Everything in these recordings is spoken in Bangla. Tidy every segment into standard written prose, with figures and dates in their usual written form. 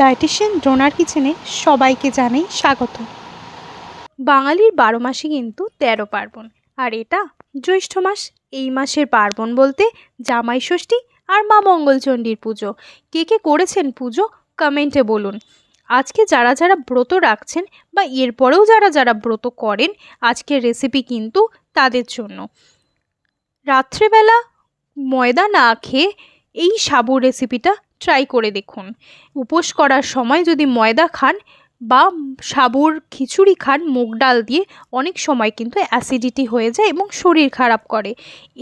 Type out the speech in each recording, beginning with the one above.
ডায়েটিশিয়ান ডোনার কিচেনে সবাইকে জানাই স্বাগত। বাঙালির 12 মাসে কিন্তু 13 পার্বণ, আর এটা জ্যৈষ্ঠ মাস। এই মাসের পার্বণ বলতে জামাই ষষ্ঠী আর মা মঙ্গলচণ্ডীর পুজো। কে কে করেছেন পুজো কমেন্টে বলুন। আজকে যারা যারা ব্রত রাখছেন বা এরপরেও যারা যারা ব্রত করেন, আজকের রেসিপি কিন্তু তাদের জন্য। রাত্রেবেলা ময়দা না খেয়ে এই সাবুর রেসিপিটা ট্রাই করে দেখুন। উপোস করার সময় যদি ময়দা খান বা সাবুর খিচুড়ি খান মুগ ডাল দিয়ে, অনেক সময় কিন্তু অ্যাসিডিটি হয়ে যায় এবং শরীর খারাপ করে।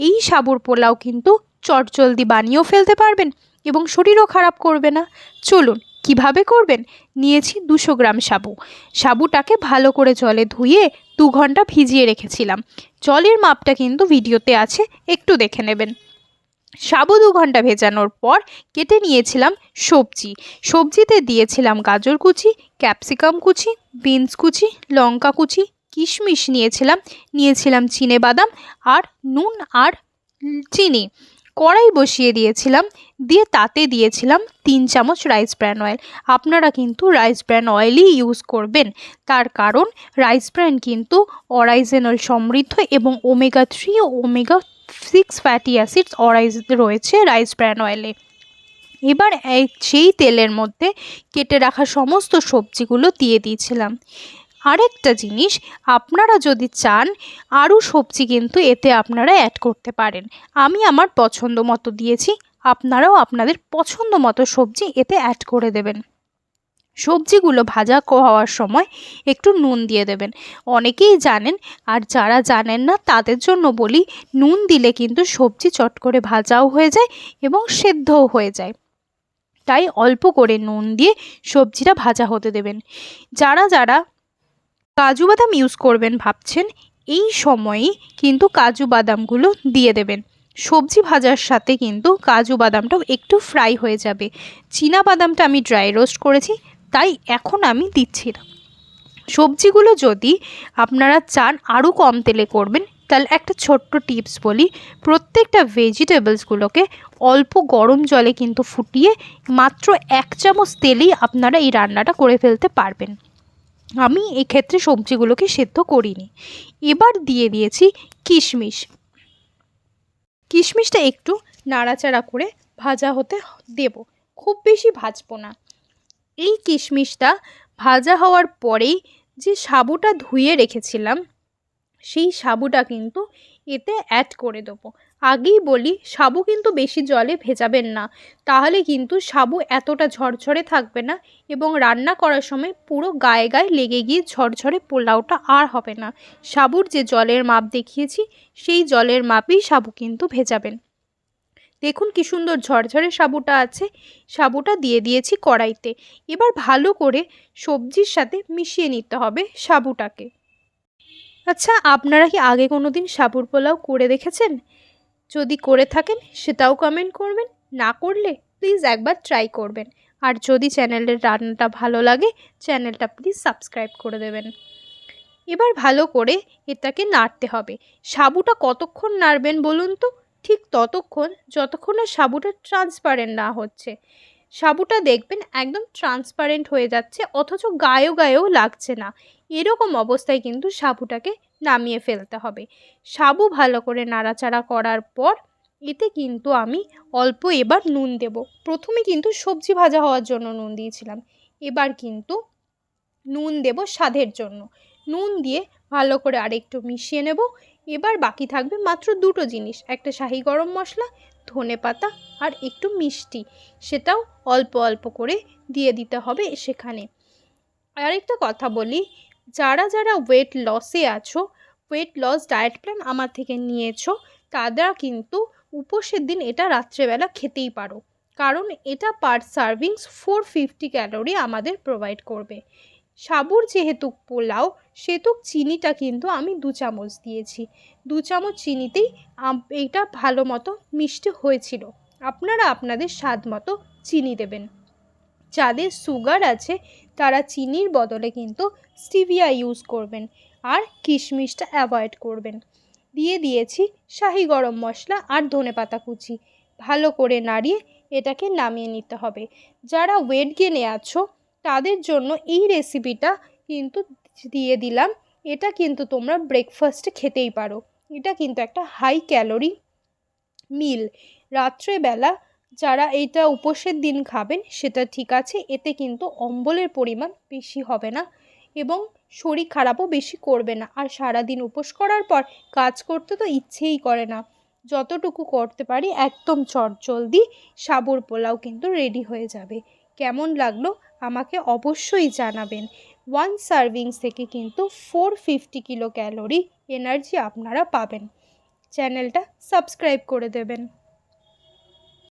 এই সাবুর পোলাও কিন্তু চটজলদি বানিয়েও ফেলতে পারবেন এবং শরীরও খারাপ করবে না। চলুন কিভাবে করবেন। নিয়েছি 200 গ্রাম সাবু। সাবুটাকে ভালো করে জলে ধুয়ে 2 ঘন্টা ভিজিয়ে রেখেছিলাম। জলের মাপটা কিন্তু ভিডিওতে আছে, একটু দেখে নেবেন। সাবু 2 ঘন্টা ভেজানোর পর কেটে নিয়েছিলাম সবজিতে দিয়েছিলাম গাজর কুচি, ক্যাপসিকাম কুচি, বিনস কুচি, লঙ্কা কুচি, কিশমিশ নিয়েছিলাম চিনেবাদাম আর নুন আর চিনি। কড়াই বসিয়ে দিয়েছিলাম, দিয়ে তাতে দিয়েছিলাম 3 চামচ রাইস ব্র্যান অয়েল। আপনারা কিন্তু রাইস ব্র্যান অয়েলই ইউজ করবেন, তার কারণ রাইস ব্র্যান কিন্তু অরাইজেনল সমৃদ্ধ এবং ওমেগা 3 ও ওমেগা 6 ফ্যাটি অ্যাসিডস রয়েছে রাইস ব্র্যান অয়েলে। এবার সেই তেলের মধ্যে কেটে রাখা সমস্ত সবজিগুলো দিয়ে দিয়েছিলাম। আরেকটা জিনিস, আপনারা যদি চান আরও সবজি কিন্তু এতে আপনারা অ্যাড করতে পারেন। আমি আমার পছন্দ মতো দিয়েছি, আপনারাও আপনাদের পছন্দ মতো সবজি এতে অ্যাড করে দেবেন। সবজিগুলো ভাজা হওয়ার সময় একটু নুন দিয়ে দেবেন। অনেকেই জানেন, আর যারা জানেন না তাদের জন্য বলি, নুন দিলে কিন্তু সবজি চট করে ভাজাও হয়ে যায় এবং সেদ্ধও হয়ে যায়। তাই অল্প করে নুন দিয়ে সবজিটা ভাজা হতে দেবেন। যারা যারা কাজু বাদাম ইউজ করবেন ভাবছেন, এই সময়েই কিন্তু কাজু বাদামগুলো দিয়ে দেবেন। সবজি ভাজার সাথে কিন্তু কাজু বাদামটাও একটু ফ্রাই হয়ে যাবে। চীনা বাদামটা আমি ড্রাই রোস্ট করেছি, তাই এখন আমি দিচ্ছি না। সবজিগুলো যদি আপনারা চান আরও কম তেলে করবেন, তাহলে একটা ছোট্ট টিপস বলি, প্রত্যেকটা ভেজিটেবলসগুলোকে অল্প গরম জলে কিন্তু ফুটিয়ে মাত্র 1 চামচ তেলেই আপনারা এই রান্নাটা করে ফেলতে পারবেন। আমি এক্ষেত্রে সবজিগুলোকে সেদ্ধ করিনি। এবার দিয়ে দিয়েছি কিশমিশটা একটু নাড়াচাড়া করে ভাজা হতে দেব, খুব বেশি ভাজবো না। এই কিশমিশটা ভাজা হওয়ার পরেই যে সাবুটা ধুয়ে রেখেছিলাম, সেই সাবুটা কিন্তু এতে অ্যাড করে দেবো। আগেই বলি, সাবু কিন্তু বেশি জলে ভেজাবেন না, তাহলে কিন্তু সাবু এতটা ঝরঝরে থাকবে না এবং রান্না করার সময় পুরো গায়ে গায়ে লেগে গিয়ে ঝরঝরে পোলাওটা আর হবে না। সাবুর যে জলের মাপ দেখিয়েছি, সেই জলের মাপেই সাবু কিন্তু ভেজাবেন। দেখুন কি সুন্দর ঝরঝরে সাবুটা আছে। সাবুটা দিয়ে দিয়েছি কড়াইতে। এবার ভালো করে সবজির সাথে মিশিয়ে নিতে হবে সাবুটাকে। আচ্ছা, আপনারা কি আগে কোনো দিন সাবুর পোলাও করে দেখেছেন? যদি করে থাকেন সেটাও কমেন্ট করবেন, না করলে প্লিজ একবার ট্রাই করবেন। আর যদি চ্যানেলের রান্নাটা ভালো লাগে, চ্যানেলটা প্লিজ সাবস্ক্রাইব করে দেবেন। এবার ভালো করে এটাকে নাড়তে হবে। সাবুটা কতক্ষণ নাড়বেন বলুন তো? ঠিক ততক্ষণ যতক্ষণ না সাবুটা ট্রান্সপারেন্ট না হচ্ছে। সাবুটা দেখবেন একদম ট্রান্সপারেন্ট হয়ে যাচ্ছে, অথচ গায়েও লাগছে না। এরকম অবস্থায় কিন্তু সাবুটাকে নামিয়ে ফেলতে হবে। সাবু ভালো করে নাড়াচাড়া করার পর এতে কিন্তু আমি অল্প এবার নুন দেব। প্রথমে কিন্তু সবজি ভাজা হওয়ার জন্য নুন দিয়েছিলাম, এবার কিন্তু নুন দেব স্বাদের জন্য। নুন দিয়ে ভালো করে আরেকটু মিশিয়ে নেব। এবার বাকি থাকবে মাত্র 2টো জিনিস, একটা শাহি গরম মশলা, ধনেপাতা আর একটু মিষ্টি, সেটাও অল্প অল্প করে দিয়ে দিতে হবে সেখানে। আরেকটা কথা বলি, যারা যারা ওয়েট লসে আছো, ওয়েট লস ডায়েট প্ল্যান আমার থেকে নিয়েছো, তারা কিন্তু উপোসের দিন এটা রাত্রেবেলা খেতেই পারো, কারণ এটা পার সার্ভিংস 450 ক্যালোরি আমাদের প্রোভাইড করবে। সাবুর যেহেতু পোলাও, সেহেতু চিনিটা কিন্তু আমি 2 চামচ দিয়েছি। 2 চামচ চিনিতেই এটা ভালো মতো মিষ্টি হয়েছিল। আপনারা আপনাদের স্বাদ মতো চিনি দেবেন। যাদের সুগার আছে তারা চিনির বদলে কিন্তু স্টিভিয়া ইউজ করবেন, আর কিশমিশটা অ্যাভয়েড করবেন। দিয়ে দিয়েছি শাহি গরম মশলা আর ধনেপাতা কুচি। ভালো করে নাড়িয়ে এটাকে নামিয়ে নিতে হবে। যারা ওয়েট গেনে আছো তাদের জন্য এই রেসিপিটা কিন্তু দিয়ে দিলাম। এটা কিন্তু তোমরা ব্রেকফাস্টে খেতেই পারো। এটা কিন্তু একটা হাই ক্যালোরি মিল। রাত্রেবেলা যারা এইটা উপোসের দিন খাবেন সেটা ঠিক আছে, এতে কিন্তু অম্বলের পরিমাণ বেশি হবে না এবং শরীর খারাপও বেশি করবে না। আর সারাদিন উপোস করার পর কাজ করতে তো ইচ্ছেই করে না। যতটুকু করতে পারি একদম চটজলদি সাবুর পোলাও কিন্তু রেডি হয়ে যাবে। কেমন লাগলো আমাকে অবশ্যই জানাবেন। 1 সার্ভিংস থেকে কিন্তু 450 কিলো ক্যালোরি এনার্জি আপনারা পাবেন। চ্যানেলটা সাবস্ক্রাইব করে দেবেন।